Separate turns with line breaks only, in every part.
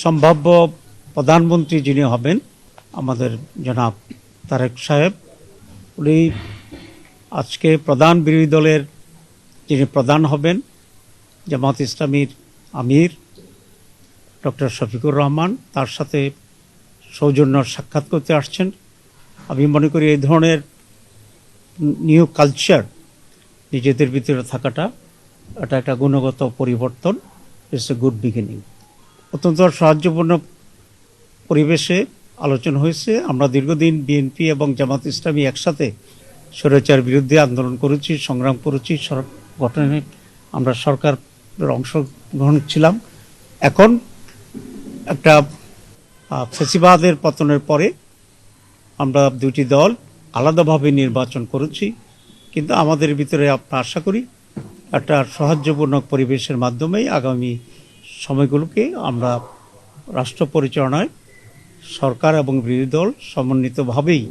সম্ভাব্য প্রধানমন্ত্রী যিনি হবেন আমাদের জনাব তারেক সাহেব, উনি আজকে প্রধান বিরোধী দলের যিনি প্রধান হবেন জামাত ইসলামীর আমির ডক্টর শফিকুর রহমান, তার সাথে সৌজন্য সাক্ষাৎ করতে আসছেন। আমি মনে করি এই ধরনের নিউ কালচার নিজেদের ভিতরে থাকাটা এটা একটা গুণগত পরিবর্তন। It's a good beginning. অত্যন্ত সাহায্যপূর্ণ পরিবেশে আলোচনা হয়েছে। আমরা দীর্ঘদিন বিএনপি এবং জামাত ইসলামী একসাথে স্বৈরাচার বিরুদ্ধে আন্দোলন করেছি, সংগ্রাম করেছি, গঠনে আমরা সরকারের অংশগ্রহণ ছিলাম। এখন একটা ফ্যাসিবাদের পতনের পরে আমরা দুটি দল আলাদাভাবে নির্বাচন করেছি, কিন্তু আমাদের ভিতরে আমরা আশা করি একটা সৌহার্দ্যপূর্ণ পরিবেশের মাধ্যমেই আগামী সময়গুলোকে আমরা রাষ্ট্র পরিচালনায় সরকার এবং বিরোধী দল সমন্বিতভাবেই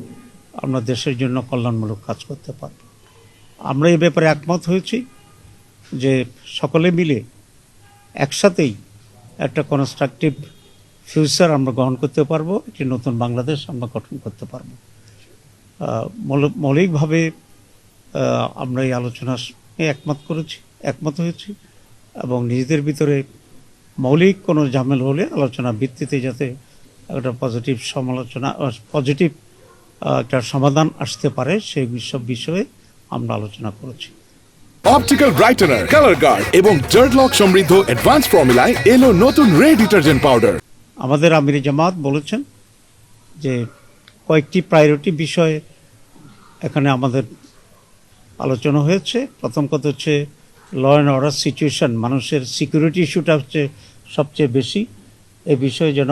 আমরা দেশের জন্য কল্যাণমূলক কাজ করতে পারব। আমরা এই ব্যাপারে একমত হয়েছি যে সকলে মিলে একসাথেই একটা কনস্ট্রাকটিভ ফিউচার আমরা গ্রহণ করতে পারবো, একটি নতুন বাংলাদেশ আমরা গঠন করতে পারবো। মৌলিকভাবে আমরা এই আলোচনা একমত হয়েছি এবং নিজেদের ভিতরে মৌলিক কোনো ঝামেলা হলে আলোচনা ভিত্তিতে যাতে একটা পজিটিভ একটা সমাধান আসতে পারে সেই সব বিষয়ে আমরা আলোচনা করেছি।
অপটিক্যাল ব্রাইটেনার, কালার গার্ড এবং জার্ট লক সমৃদ্ধ অ্যাডভান্স ফর্মুলায় এলো নতুন রে ডিটারজেন্ট পাউডার।
আমাদের আমির জামাত বলেছেন যে কয়েকটি প্রায়োরিটি বিষয়ে এখানে আমাদের আলোচনা হয়েছে। প্রথম কথা হচ্ছে ল অ্যান্ড অর্ডার সিচুয়েশন, মানুষের সিকিউরিটি ইস্যুটা হচ্ছে সবচেয়ে বেশি। এই বিষয়ে যেন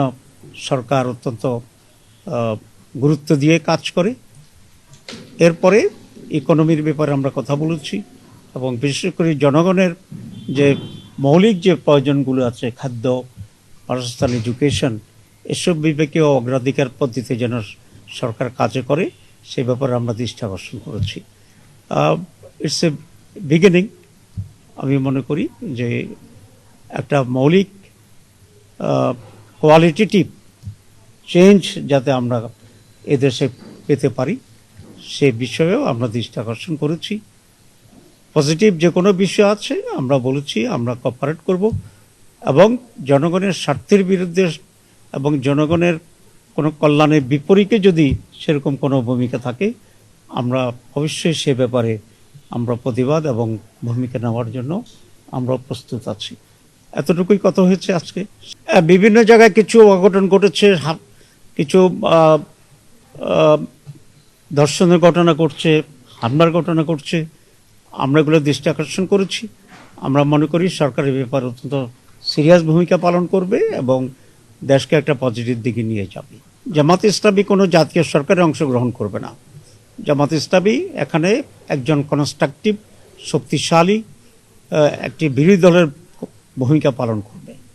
সরকার অত্যন্ত গুরুত্ব দিয়ে কাজ করে। এরপরে ইকোনমির ব্যাপারে আমরা কথা বলেছি এবং বিশেষ করে জনগণের যে মৌলিক যে প্রয়োজনগুলো আছে, খাদ্য, বাসস্থান, এডুকেশন, এসব বিবেকেও অগ্রাধিকার পদ্ধতিতে যেন সরকার কাজে করে সে ব্যাপারে আমরা দৃষ্টি আকর্ষণ করেছি। It's a beginning. আমি মনে করি যে একটা মৌলিক কোয়ালিটেটিভ চেঞ্জ যাতে আমরা এদেশে পেতে পারি সে বিষয়েও আমরা দৃষ্টি আকর্ষণ করেছি। পজিটিভ যে কোনো বিষয় আছে আমরা বলেছি আমরা কোঅপারেট করব এবং জনগণের স্বার্থের বিরুদ্ধে এবং জনগণের কোনো কল্যাণের বিপরীতে যদি সেরকম কোনো ভূমিকা থাকে আমরা অবশ্যই সে ব্যাপারে আমরা প্রতিবাদ এবং ভূমিকা নেওয়ার জন্য আমরা প্রস্তুত আছি। এতটুকুই কথা হয়েছে আজকে। বিভিন্ন জায়গায় কিছু অঘটন ঘটেছে, কিছু ধর্ষণের ঘটনা ঘটছে, হামলার ঘটনা ঘটছে, আমরা এগুলো দৃষ্টি আকর্ষণ করেছি। আমরা মনে করি সরকারের ব্যাপারে অত্যন্ত সিরিয়াস ভূমিকা পালন করবে এবং দেশকে একটা পজিটিভ দিকে নিয়ে যাবে। জামাত ইসলামী কোনো জাতীয় সরকারে অংশগ্রহণ করবে না। জামাত ইসলামী এখানে একজন কনস্ট্রাকটিভ শক্তিশালী একটি বিরোধী দলের ভূমিকা পালন করবে।